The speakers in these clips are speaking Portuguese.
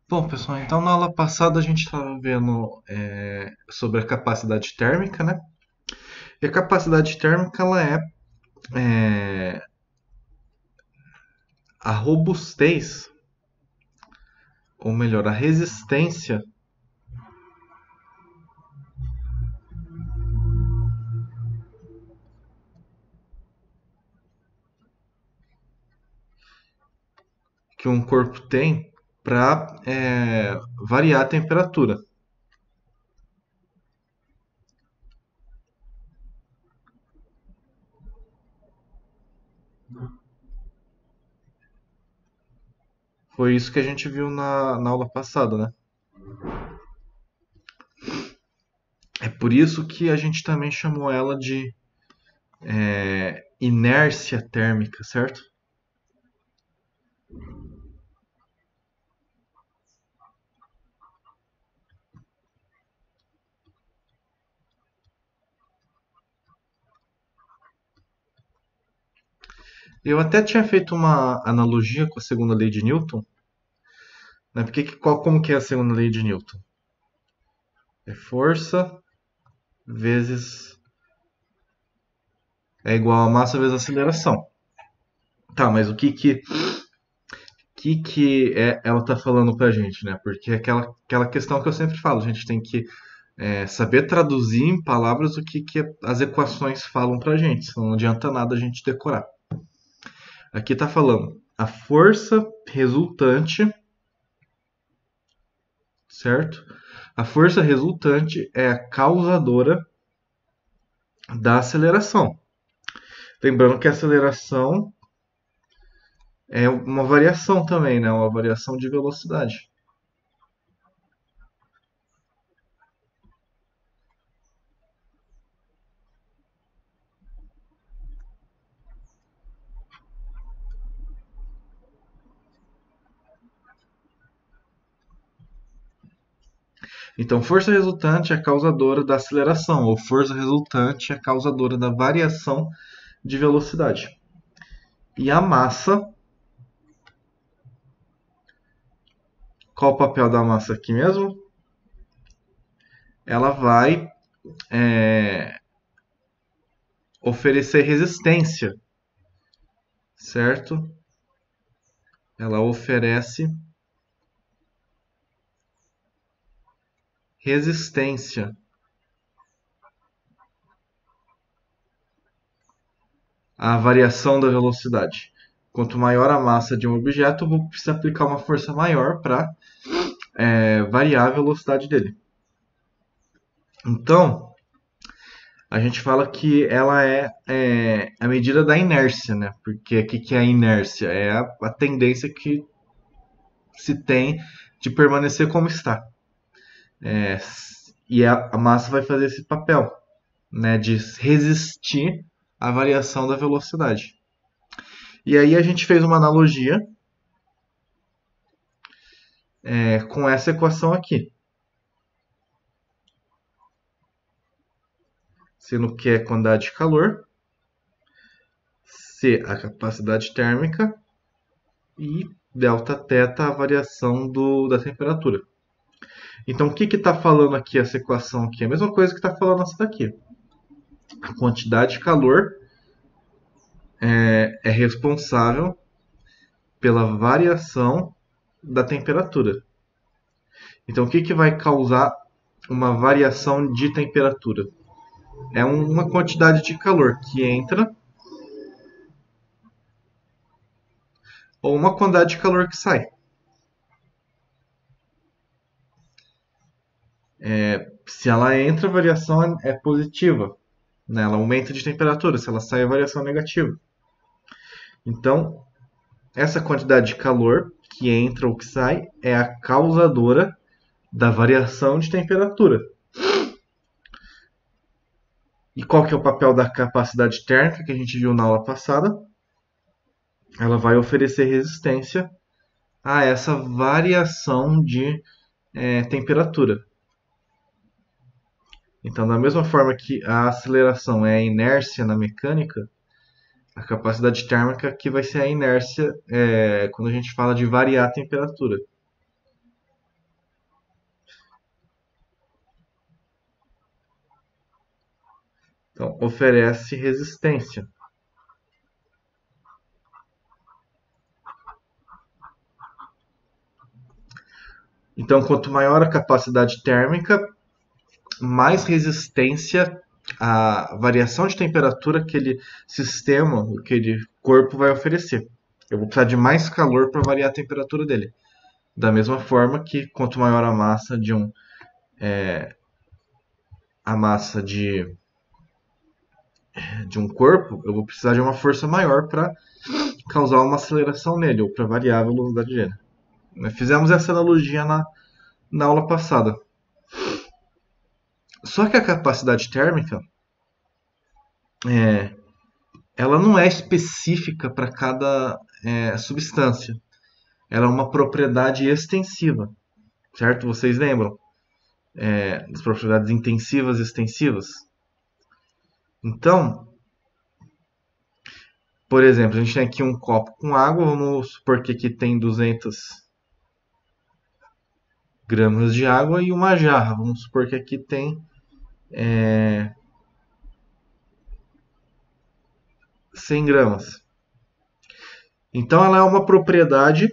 Bom, pessoal, então na aula passada a gente estava vendo sobre a capacidade térmica, né? E a capacidade térmica ela é a robustez, ou melhor, a resistência que um corpo tem para variar a temperatura. Foi isso que a gente viu na aula passada, né? É por isso que a gente também chamou ela de inércia térmica, certo? Eu até tinha feito uma analogia com a segunda lei de Newton, né? Como que é a segunda lei de Newton? É força vezes é igual a massa vezes a aceleração. Tá, mas o que ela tá falando pra gente, né? Porque é aquela questão que eu sempre falo, a gente tem que saber traduzir em palavras o que as equações falam pra gente, senão não adianta nada a gente decorar. Aqui tá falando a força resultante, certo? A força resultante é a causadora da aceleração. Lembrando que a aceleração é uma variação também, né? Uma variação de velocidade. Então, força resultante é causadora da aceleração, ou força resultante é causadora da variação de velocidade. E a massa, qual o papel da massa aqui mesmo? Ela vai é, oferecer resistência, certo? Ela oferece resistência à variação da velocidade. Quanto maior a massa de um objeto, eu vou precisar aplicar uma força maior para variar a velocidade dele. Então, a gente fala que ela é a medida da inércia, né? Porque o que é a inércia? É a tendência que se tem de permanecer como está. É, e a massa vai fazer esse papel, né? De resistir à variação da velocidade. E aí a gente fez uma analogia com essa equação aqui. Sendo que é a quantidade de calor, C a capacidade térmica e delta θ a variação da temperatura. Então, o que está falando aqui essa equação aqui? É a mesma coisa que está falando essa daqui. A quantidade de calor é responsável pela variação da temperatura. Então, o que vai causar uma variação de temperatura? É uma quantidade de calor que entra ou uma quantidade de calor que sai. Se ela entra, a variação é positiva, né? Ela aumenta de temperatura. Se ela sai, a variação é negativa. Então, essa quantidade de calor que entra ou que sai é a causadora da variação de temperatura. E qual que é o papel da capacidade térmica que a gente viu na aula passada? Ela vai oferecer resistência a essa variação de temperatura. Então, da mesma forma que a aceleração é a inércia na mecânica, a capacidade térmica que vai ser a inércia quando a gente fala de variar a temperatura. Então, oferece resistência. Então, quanto maior a capacidade térmica, mais resistência à variação de temperatura que aquele sistema, aquele corpo vai oferecer. Eu vou precisar de mais calor para variar a temperatura dele. Da mesma forma que quanto maior a massa de um corpo, eu vou precisar de uma força maior para causar uma aceleração nele, ou para variar a velocidade dele. Fizemos essa analogia na aula passada. Só que a capacidade térmica, ela não é específica para cada substância. Ela é uma propriedade extensiva, certo? Vocês lembram das propriedades intensivas e extensivas? Então, por exemplo, a gente tem aqui um copo com água, vamos supor que aqui tem 200 gramas de água e uma jarra, vamos supor que aqui tem 100 gramas. Então, ela é uma propriedade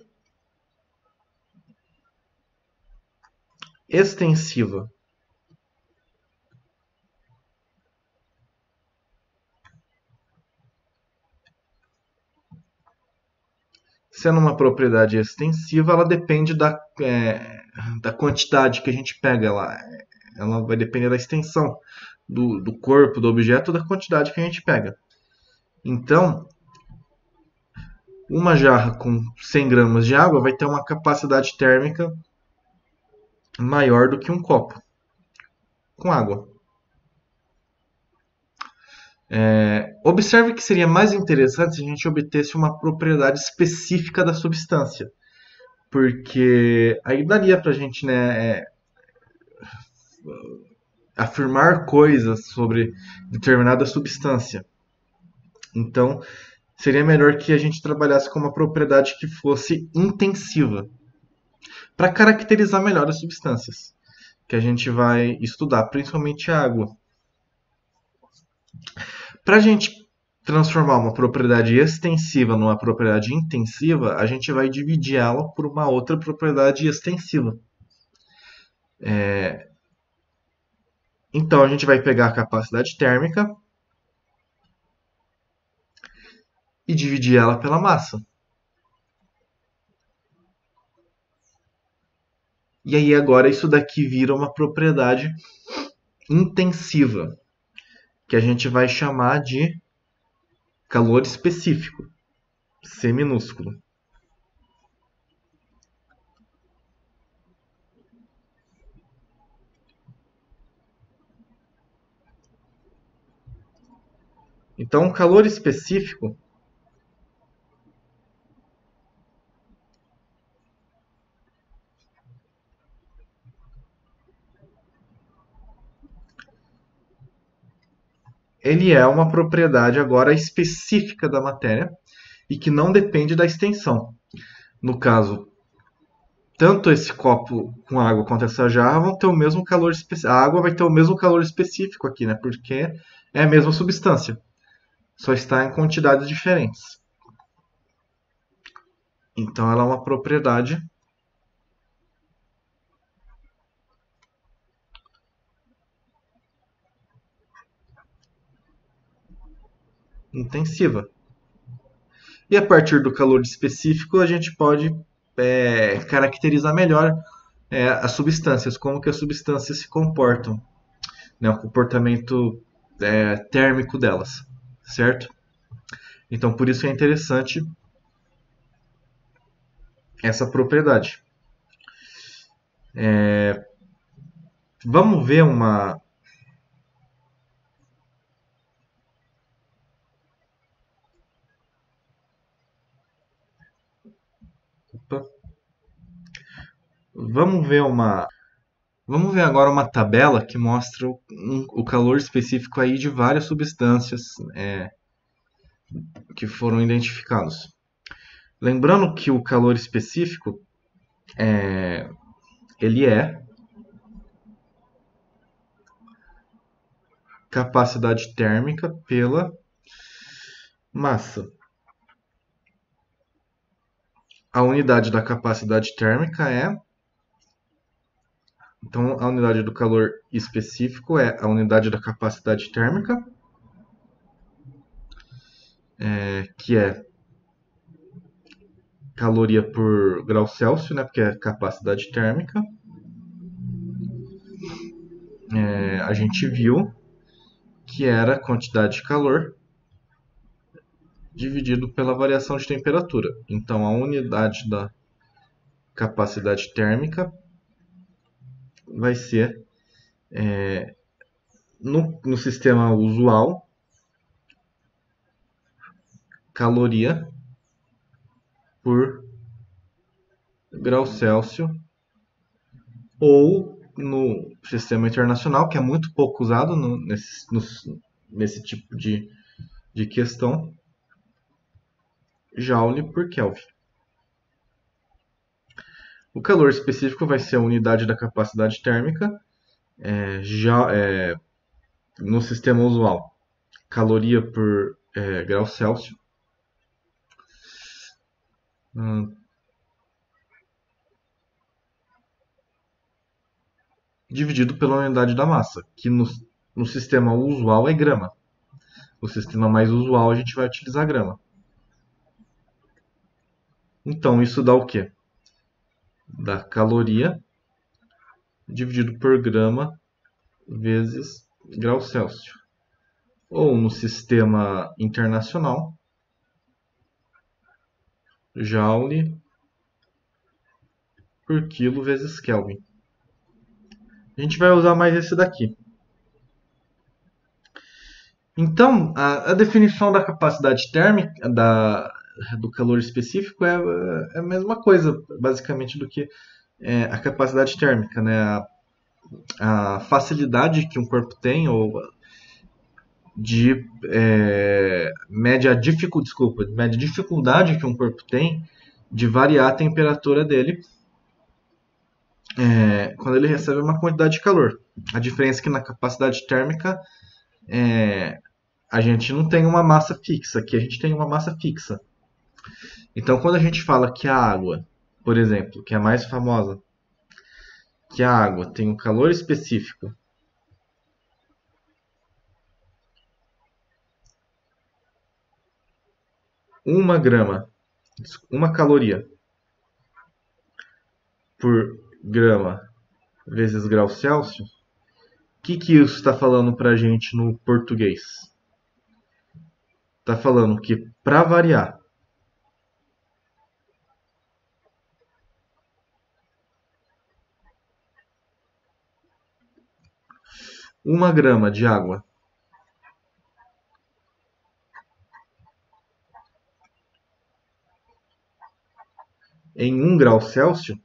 extensiva. Sendo uma propriedade extensiva, ela depende da quantidade que a gente pega. Ela vai depender da extensão do corpo, do objeto, da quantidade que a gente pega. Então, uma jarra com 100 gramas de água vai ter uma capacidade térmica maior do que um copo com água. Observe que seria mais interessante se a gente obtesse uma propriedade específica da substância, porque aí daria para a gente afirmar coisas sobre determinada substância. Então, seria melhor que a gente trabalhasse com uma propriedade que fosse intensiva, para caracterizar melhor as substâncias que a gente vai estudar, principalmente a água. Para a gente transformar uma propriedade extensiva numa propriedade intensiva, a gente vai dividir ela por uma outra propriedade extensiva. Então a gente vai pegar a capacidade térmica e dividir ela pela massa. E aí agora isso daqui vira uma propriedade intensiva, que a gente vai chamar de calor específico, C minúsculo. Então, o calor específico ele é uma propriedade agora específica da matéria e que não depende da extensão. No caso, tanto esse copo com água quanto essa jarra vão ter o mesmo calor específico. A água vai ter o mesmo calor específico aqui, né? Porque é a mesma substância, só está em quantidades diferentes. Então ela é uma propriedade intensiva. E a partir do calor específico a gente pode caracterizar melhor as substâncias, como que as substâncias se comportam, né, o comportamento térmico delas, certo? Então por isso é interessante essa propriedade. Vamos ver uma. Opa. Vamos ver uma. Vamos ver agora uma tabela que mostra o calor específico aí de várias substâncias que foram identificados. Lembrando que o calor específico ele é capacidade térmica pela massa. A unidade da capacidade térmica é... Então, a unidade do calor específico é a unidade da capacidade térmica, que é caloria por grau Celsius, né, porque é capacidade térmica. A gente viu que era a quantidade de calor dividido pela variação de temperatura. Então, a unidade da capacidade térmica vai ser, no sistema usual, caloria por grau Celsius, ou no sistema internacional, que é muito pouco usado nesse tipo de questão, Joule por Kelvin. O calor específico vai ser a unidade da capacidade térmica, no sistema usual, caloria por grau Celsius, dividido pela unidade da massa, que no sistema usual é grama. O sistema mais usual a gente vai utilizar grama. Então isso dá o quê? Dá caloria dividido por grama vezes grau Celsius. Ou no sistema internacional, Joule por quilo vezes Kelvin. A gente vai usar mais esse daqui. Então, a definição da capacidade térmica, do calor específico, é a mesma coisa, basicamente, do que a capacidade térmica, né? A facilidade que um corpo tem, ou de média dificuldade que um corpo tem de variar a temperatura dele quando ele recebe uma quantidade de calor. A diferença é que na capacidade térmica a gente não tem uma massa fixa, aqui a gente tem uma massa fixa. Então, quando a gente fala que a água, por exemplo, que é a mais famosa, que a água tem um calor específico uma caloria por grama vezes grau Celsius, o que isso está falando para a gente no português? Está falando que, para variar, uma grama de água em 1 grau Celsius,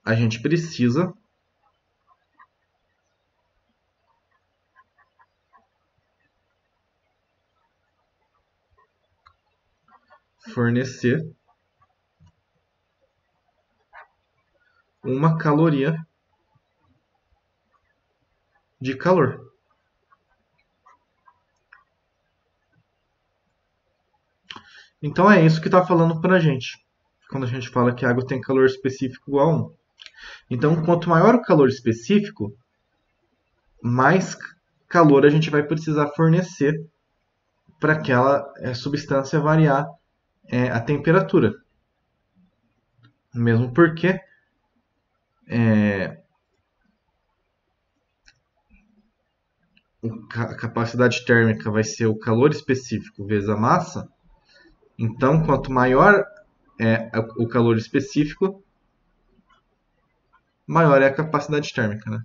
a gente precisa fornecer uma caloria de calor. Então é isso que está falando para a gente, quando a gente fala que a água tem calor específico igual a 1. Então, quanto maior o calor específico, mais calor a gente vai precisar fornecer para aquela substância variar a temperatura. Mesmo porque a capacidade térmica vai ser o calor específico vezes a massa. Então, quanto maior é o calor específico, maior é a capacidade térmica, né?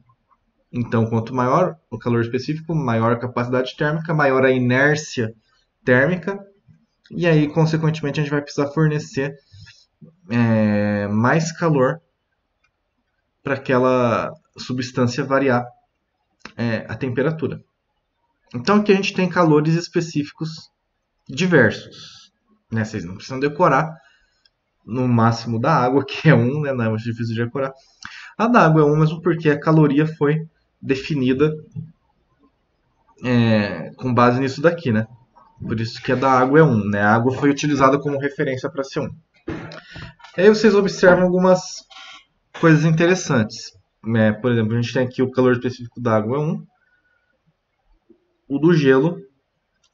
Então, quanto maior o calor específico, maior a capacidade térmica, maior a inércia térmica, e aí, consequentemente, a gente vai precisar fornecer mais calor para aquela substância variar a temperatura. Então, aqui a gente tem calores específicos diversos. Né? Vocês não precisam decorar no máximo da água, que é 1, né? Não é muito difícil de decorar. A da água é 1 mesmo porque a caloria foi definida com base nisso daqui, né? Por isso que a da água é 1, né? A água foi utilizada como referência para ser 1. E aí vocês observam algumas coisas interessantes. Por exemplo, a gente tem aqui o calor específico da água é 1, o do gelo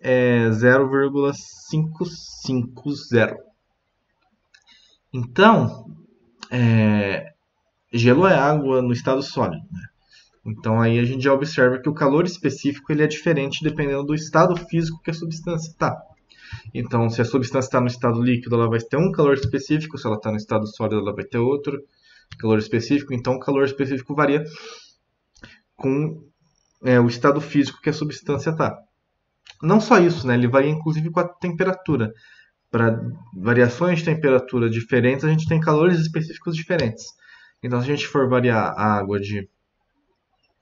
é 0,550. Então, gelo é água no estado sólido. Então aí a gente já observa que o calor específico ele é diferente dependendo do estado físico que a substância está. Então, se a substância está no estado líquido, ela vai ter um calor específico, se ela está no estado sólido, ela vai ter outro calor específico. Então, o calor específico varia com o estado físico que a substância está. Não só isso, né? Ele varia inclusive com a temperatura. Para variações de temperatura diferentes, a gente tem calores específicos diferentes. Então, se a gente for variar a água de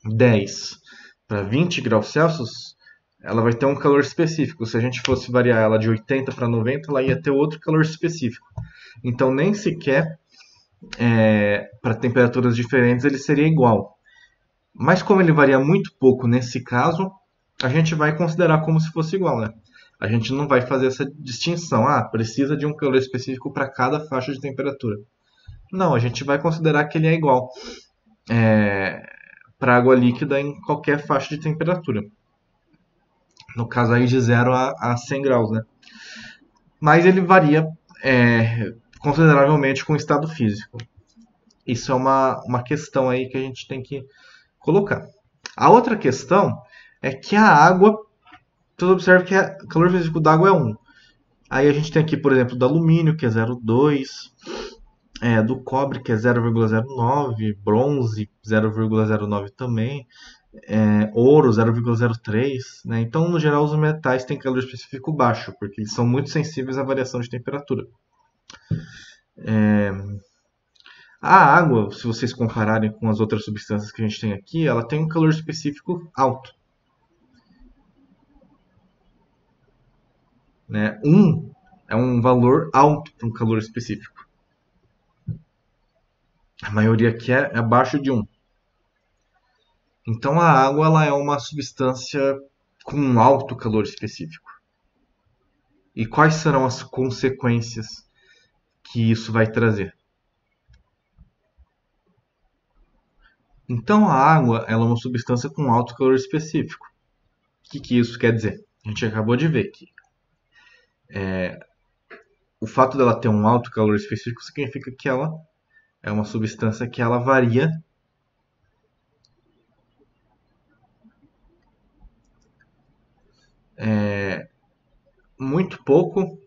10 para 20 graus Celsius, ela vai ter um calor específico. Se a gente fosse variar ela de 80 para 90, ela ia ter outro calor específico. Então, nem sequer para temperaturas diferentes ele seria igual. Mas como ele varia muito pouco nesse caso, a gente vai considerar como se fosse igual, né? A gente não vai fazer essa distinção. Ah, precisa de um calor específico para cada faixa de temperatura. Não, a gente vai considerar que ele é igual para água líquida em qualquer faixa de temperatura. No caso aí de 0 a 100 graus, né? Mas ele varia consideravelmente com o estado físico. Isso é uma questão aí que a gente tem que colocar. A outra questão é que a água, você observa que o calor físico da água é 1. Aí a gente tem aqui, por exemplo, do alumínio, que é 0,2, do cobre, que é 0,09, bronze, 0,09 também, ouro, 0,03. Né? Então, no geral, os metais têm calor específico baixo, porque eles são muito sensíveis à variação de temperatura. A água, se vocês compararem com as outras substâncias que a gente tem aqui, ela tem um calor específico alto. Né? 1 é um valor alto para um calor específico. A maioria aqui é abaixo de 1. Então a água ela é uma substância com um alto calor específico. E quais serão as consequências que isso vai trazer? Então a água ela é uma substância com alto calor específico. O que isso quer dizer? A gente acabou de ver que o fato dela ter um alto calor específico significa que ela é uma substância que ela varia muito pouco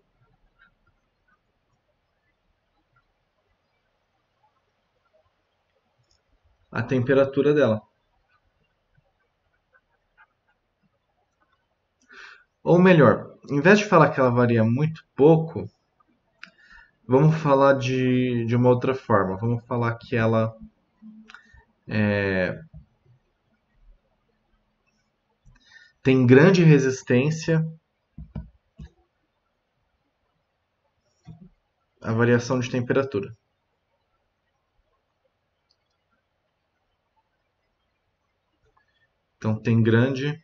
a temperatura dela. Ou melhor, em vez de falar que ela varia muito pouco, vamos falar de uma outra forma. Vamos falar que ela tem grande resistência à variação de temperatura. Então tem grande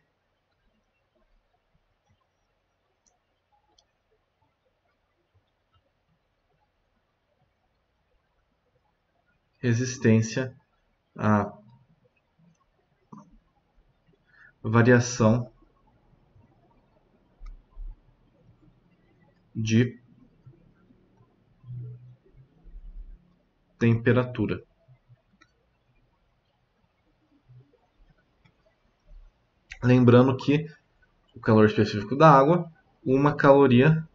resistência à variação de temperatura. Lembrando que o calor específico da água, 1 caloria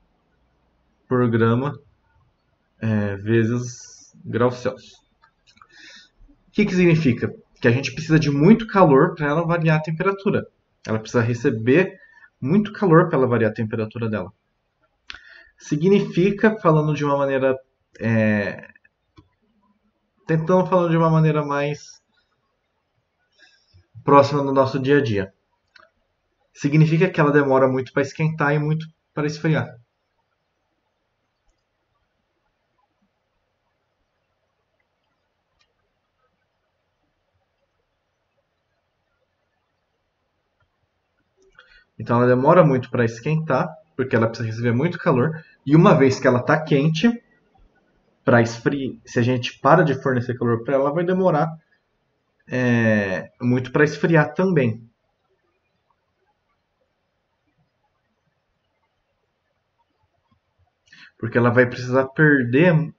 por grama vezes graus Celsius. O que significa? Que a gente precisa de muito calor para ela variar a temperatura. Ela precisa receber muito calor para ela variar a temperatura dela. Significa, falando de uma maneira. Tentando falando de uma maneira mais próxima do nosso dia a dia. Significa que ela demora muito para esquentar e muito para esfriar. Então ela demora muito para esquentar, porque ela precisa receber muito calor. E uma vez que ela está quente, para esfriar, se a gente para de fornecer calor para ela, vai demorar muito para esfriar também. Porque ela vai precisar perder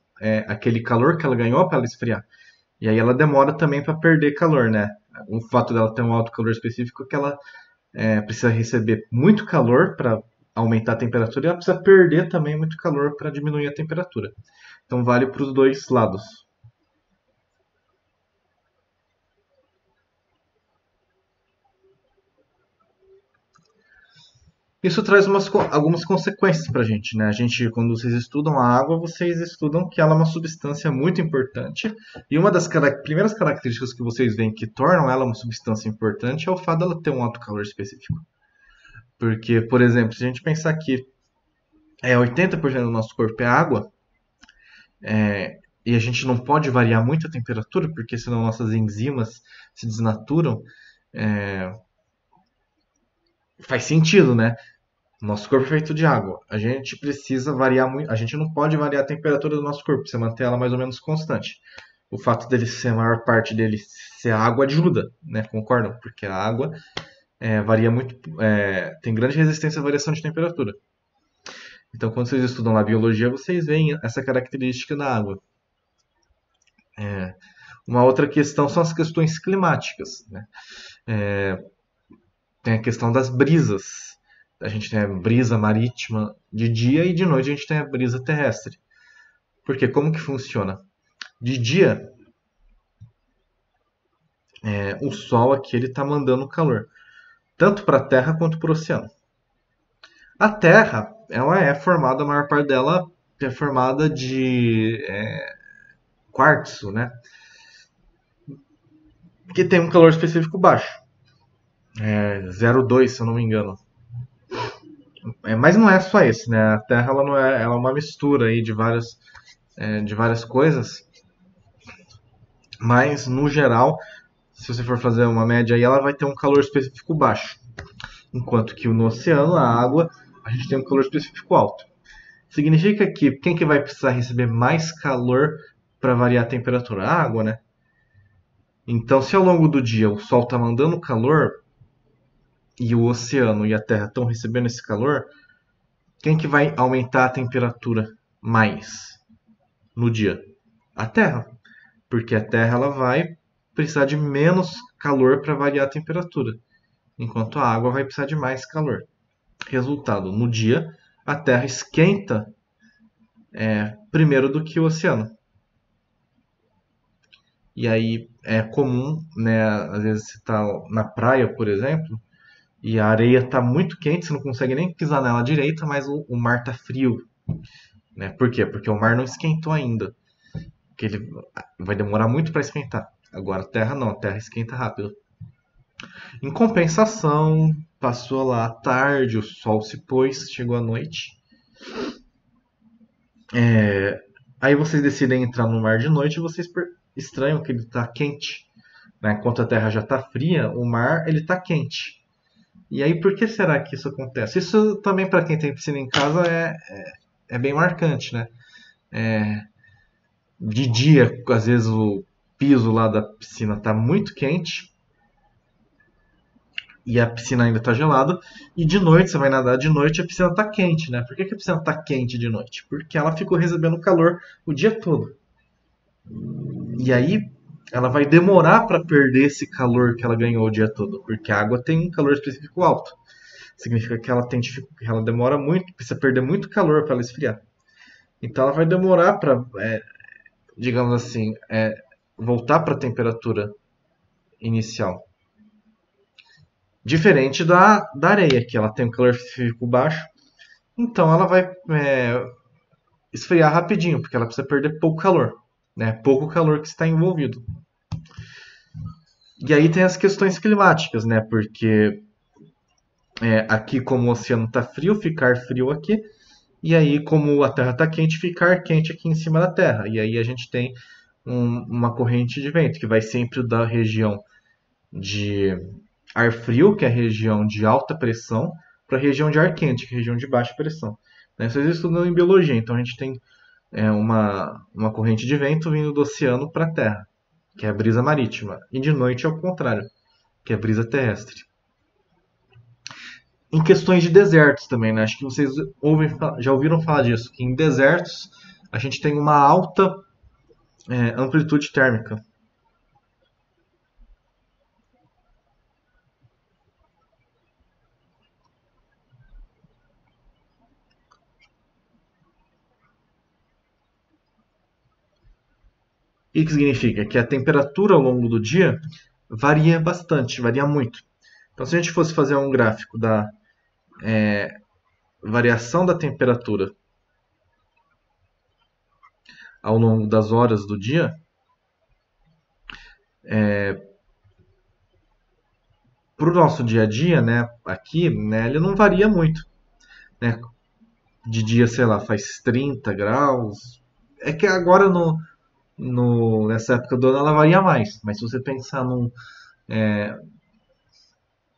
aquele calor que ela ganhou para ela esfriar. E aí ela demora também para perder calor, né? O fato dela ter um alto calor específico é que ela precisa receber muito calor para aumentar a temperatura e ela precisa perder também muito calor para diminuir a temperatura. Então vale para os dois lados. Isso traz algumas consequências para a gente, né? A gente, quando vocês estudam a água, vocês estudam que ela é uma substância muito importante. E uma das primeiras características que vocês veem que tornam ela uma substância importante é o fato dela ter um alto calor específico. Porque, por exemplo, se a gente pensar que 80% do nosso corpo é água, e a gente não pode variar muito a temperatura, porque senão nossas enzimas se desnaturam, faz sentido, né? Nosso corpo é feito de água. A gente precisa variar muito. A gente não pode variar a temperatura do nosso corpo, precisa manter ela mais ou menos constante. O fato dele ser a maior parte dele ser água ajuda, né? Concordam? Porque a água varia muito, tem grande resistência à variação de temperatura. Então, quando vocês estudam lá biologia, vocês veem essa característica da água. Uma outra questão são as questões climáticas, né? Tem a questão das brisas. A gente tem a brisa marítima de dia e de noite a gente tem a brisa terrestre. Porque como que funciona? De dia, o Sol aqui ele está mandando calor, tanto para a Terra quanto para o oceano. A Terra, ela é formada, a maior parte dela é formada de quartzo, né? Que tem um calor específico baixo, 0,2 se eu não me engano. Mas não é só esse, né? A Terra ela não é, ela é uma mistura aí de várias coisas, mas no geral, se você for fazer uma média aí, ela vai ter um calor específico baixo. Enquanto que no oceano, a água, a gente tem um calor específico alto. Significa que quem que vai precisar receber mais calor para variar a temperatura? A água, né? Então, se ao longo do dia o Sol está mandando calor e o oceano e a Terra estão recebendo esse calor, quem que vai aumentar a temperatura mais no dia? A Terra, porque a Terra ela vai precisar de menos calor para variar a temperatura, enquanto a água vai precisar de mais calor. Resultado, no dia a Terra esquenta primeiro do que o oceano. E aí é comum, né? Às vezes você está na praia, por exemplo, e a areia está muito quente, você não consegue nem pisar nela direita, mas o mar está frio, né? Por quê? Porque o mar não esquentou ainda, porque ele vai demorar muito para esquentar. Agora a Terra não, a Terra esquenta rápido. Em compensação, passou lá a tarde, o sol se pôs, chegou a noite. Aí vocês decidem entrar no mar de noite e vocês estranham que ele está quente. Né? Enquanto a Terra já está fria, o mar ele está quente. E aí por que será que isso acontece? Isso também para quem tem piscina em casa é bem marcante, né? De dia, às vezes o piso lá da piscina está muito quente e a piscina ainda está gelada. E de noite, você vai nadar de noite, a piscina está quente, né? Por que a piscina está quente de noite? Porque ela ficou recebendo calor o dia todo. E aí ela vai demorar para perder esse calor que ela ganhou o dia todo, porque a água tem um calor específico alto. Significa que ela demora muito, precisa perder muito calor para ela esfriar. Então ela vai demorar para, digamos assim, voltar para a temperatura inicial. Diferente da areia, que ela tem um calor específico baixo, então ela vai esfriar rapidinho, porque ela precisa perder pouco calor, né? Pouco calor que está envolvido. E aí tem as questões climáticas, né? Porque aqui como o oceano está frio, ficar frio aqui, e aí como a Terra está quente, ficar quente aqui em cima da Terra. E aí a gente tem uma corrente de vento que vai sempre da região de ar frio, que é a região de alta pressão, para a região de ar quente, que é a região de baixa pressão. Né? Vocês estudam em biologia, então a gente tem uma corrente de vento vindo do oceano para a Terra, que é a brisa marítima. E de noite é o contrário, que é a brisa terrestre. Em questões de desertos também, né? Acho que vocês já ouviram falar disso, que em desertos a gente tem uma alta amplitude térmica. O que significa? Que a temperatura ao longo do dia varia bastante, varia muito. Então, se a gente fosse fazer um gráfico da variação da temperatura ao longo das horas do dia, para o nosso dia a dia, né, aqui, né, ele não varia muito. Né? De dia, sei lá, faz 30 graus. É que agora nessa época do ano ela varia mais. Mas se você pensar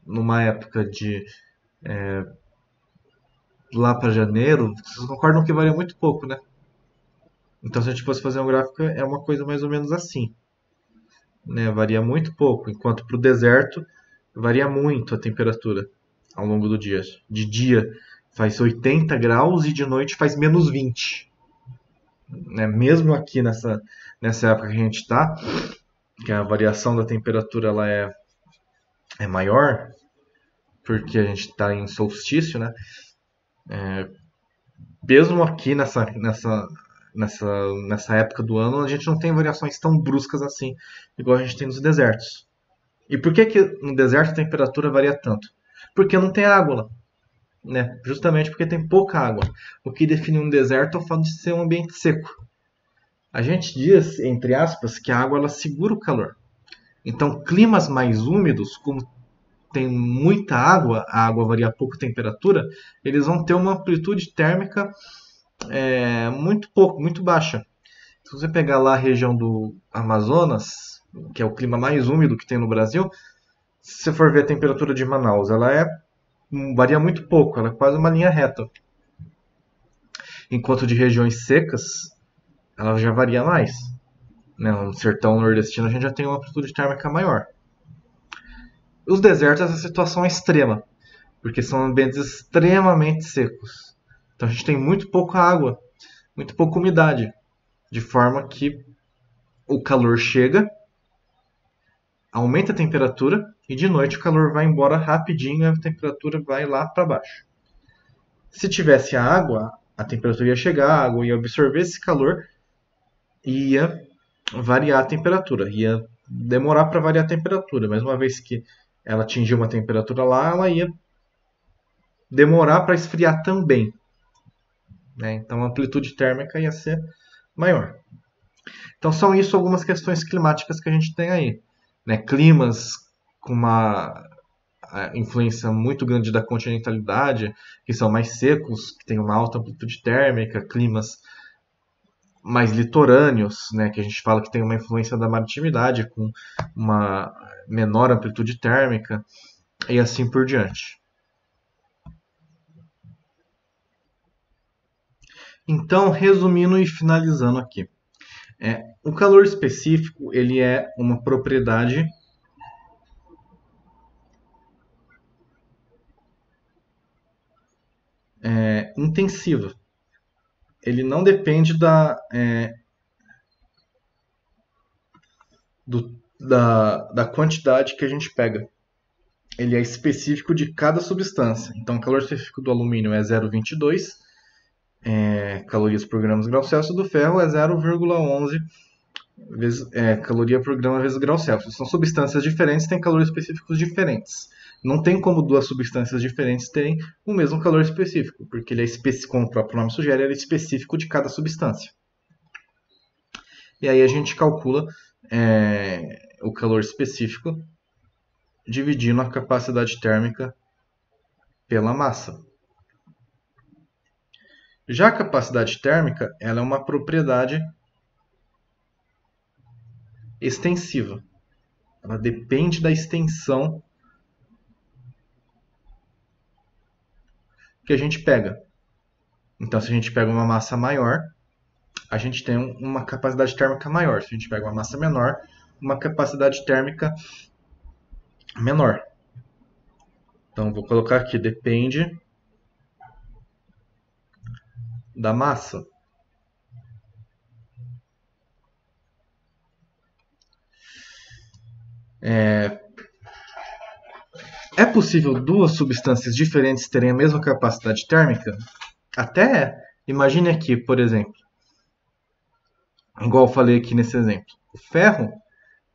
numa época de lá para janeiro, vocês concordam que varia muito pouco, né? Então, se a gente fosse fazer um gráfico, é uma coisa mais ou menos assim, né? Varia muito pouco, enquanto para o deserto varia muito a temperatura ao longo do dia. De dia faz 80 graus e de noite faz menos 20. Né? Mesmo aqui nessa época que a gente está, que a variação da temperatura ela é maior, porque a gente está em solstício, né? Mesmo aqui nessa época do ano, a gente não tem variações tão bruscas assim, igual a gente tem nos desertos. E por que no deserto a temperatura varia tanto? Porque não tem água lá, né? Justamente porque tem pouca água. O que define um deserto é o fato de ser um ambiente seco. A gente diz, entre aspas, que a água ela segura o calor. Então, climas mais úmidos, como tem muita água, a água varia pouco temperatura, eles vão ter uma amplitude térmica muito pouco, muito baixa. Se você pegar lá a região do Amazonas, que é o clima mais úmido que tem no Brasil, se você for ver a temperatura de Manaus, ela varia muito pouco, ela é quase uma linha reta. Enquanto de regiões secas, ela já varia mais. Né? No sertão nordestino a gente já tem uma amplitude térmica maior. Os desertos, essa situação é extrema, porque são ambientes extremamente secos. Então a gente tem muito pouca água, muito pouca umidade, de forma que o calor chega, aumenta a temperatura e de noite o calor vai embora rapidinho e a temperatura vai lá para baixo. Se tivesse água, a temperatura ia chegar, a água ia absorver esse calor e ia variar a temperatura, ia demorar para variar a temperatura, mas uma vez que ela atingiu uma temperatura lá, ela ia demorar para esfriar também. Né? Então a amplitude térmica ia ser maior. Então são isso algumas questões climáticas que a gente tem aí. Né? Climas com uma influência muito grande da continentalidade, que são mais secos, que têm uma alta amplitude térmica, climas mais litorâneos, né, que a gente fala que tem uma influência da maritimidade, com uma menor amplitude térmica, e assim por diante. Então, resumindo e finalizando aqui, o calor específico ele é uma propriedade intensiva. Ele não depende da quantidade que a gente pega. Ele é específico de cada substância. Então, o calor específico do alumínio é 0,22 calorias por grão Celsius, do ferro é 0,11 caloria por grama vezes grau Celsius. São substâncias diferentes, têm calores específicos diferentes. Não tem como duas substâncias diferentes terem o mesmo calor específico, porque ele é como o próprio nome sugere, ele é específico de cada substância. E aí a gente calcula o calor específico dividindo a capacidade térmica pela massa. Já a capacidade térmica ela é uma propriedade extensiva. Ela depende da extensão que a gente pega. Então, se a gente pega uma massa maior, a gente tem uma capacidade térmica maior. Se a gente pega uma massa menor, uma capacidade térmica menor. Então, vou colocar aqui, depende da massa. É possível duas substâncias diferentes terem a mesma capacidade térmica? Até é. Imagine aqui, por exemplo, igual eu falei aqui nesse exemplo. O ferro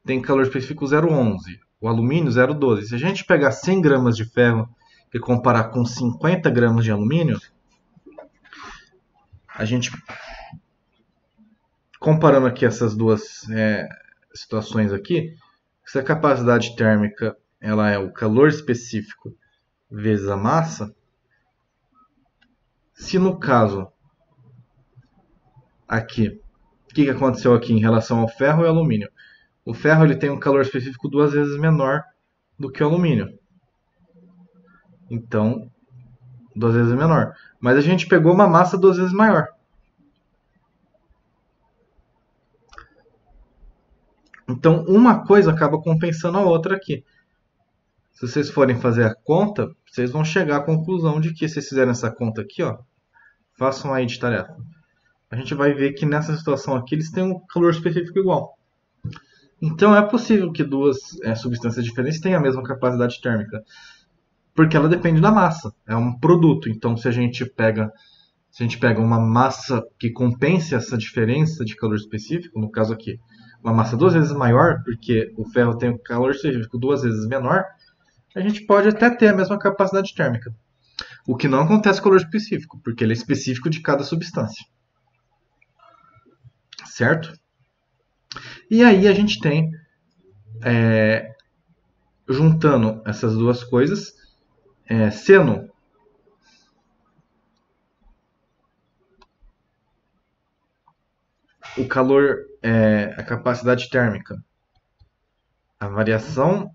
tem calor específico 0,11, o alumínio 0,12. Se a gente pegar 100 gramas de ferro e comparar com 50 gramas de alumínio, a gente, comparando aqui essas duas situações aqui, se a capacidade térmica ela é o calor específico vezes a massa, se no caso aqui, o que aconteceu aqui em relação ao ferro e ao alumínio? O ferro ele tem um calor específico 2 vezes menor do que o alumínio. Então, 2 vezes menor. Mas a gente pegou uma massa 2 vezes maior. Então, uma coisa acaba compensando a outra aqui. Se vocês forem fazer a conta, vocês vão chegar à conclusão de que, se vocês fizerem essa conta aqui, ó, façam aí de tarefa. A gente vai ver que nessa situação aqui eles têm um calor específico igual. Então é possível que duas substâncias diferentes tenham a mesma capacidade térmica, porque ela depende da massa. É um produto. Então se a gente pega uma massa que compense essa diferença de calor específico, no caso aqui, uma massa 2 vezes maior, porque o ferro tem um calor específico 2 vezes menor, a gente pode até ter a mesma capacidade térmica. O que não acontece com o calor específico, porque ele é específico de cada substância. Certo? E aí a gente tem, juntando essas duas coisas, seno o calor, a capacidade térmica, a variação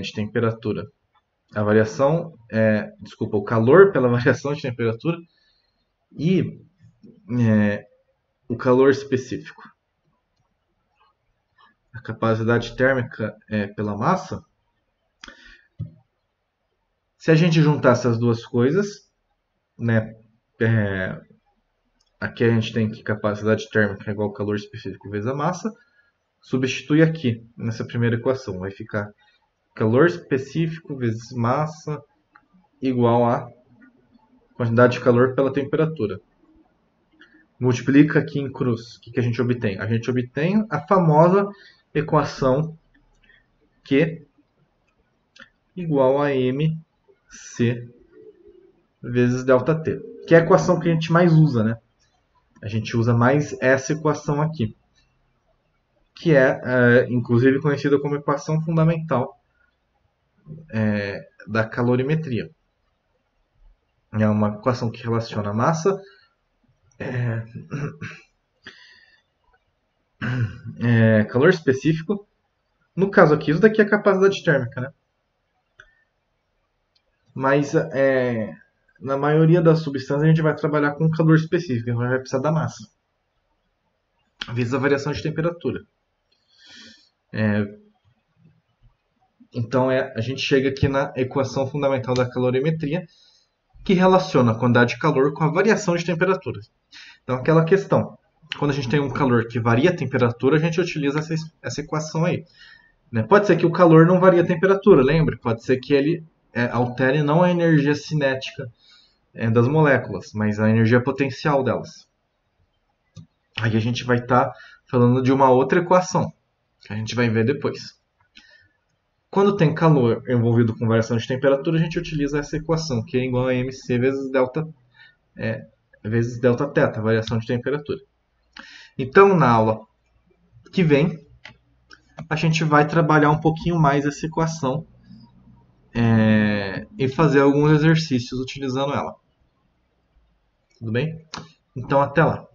de temperatura, a variação, desculpa, o calor pela variação de temperatura e o calor específico. A capacidade térmica pela massa. Se a gente juntar essas duas coisas, né, aqui a gente tem que capacidade térmica é igual ao calor específico vezes a massa, substitui aqui nessa primeira equação, vai ficar calor específico vezes massa igual a quantidade de calor pela temperatura. Multiplica aqui em cruz. O que a gente obtém? A gente obtém a famosa equação Q igual a mc vezes ΔT, que é a equação que a gente mais usa, né? A gente usa mais essa equação aqui, que inclusive conhecida como equação fundamental da calorimetria. É uma equação que relaciona a massa, calor específico. No caso aqui, isso daqui é a capacidade térmica, né? Mas na maioria das substâncias a gente vai trabalhar com calor específico, então vai precisar da massa, vezes a variação de temperatura. Então a gente chega aqui na equação fundamental da calorimetria, que relaciona a quantidade de calor com a variação de temperatura. Então aquela questão, quando a gente tem um calor que varia a temperatura, a gente utiliza essa equação aí. Né? Pode ser que o calor não varie a temperatura, lembre? Pode ser que ele altere não a energia cinética das moléculas, mas a energia potencial delas. Aí a gente vai estar falando de uma outra equação, que a gente vai ver depois. Quando tem calor envolvido com variação de temperatura, a gente utiliza essa equação, que é igual a mc vezes delta θ, variação de temperatura. Então, na aula que vem, a gente vai trabalhar um pouquinho mais essa equação e fazer alguns exercícios utilizando ela. Tudo bem? Então, até lá.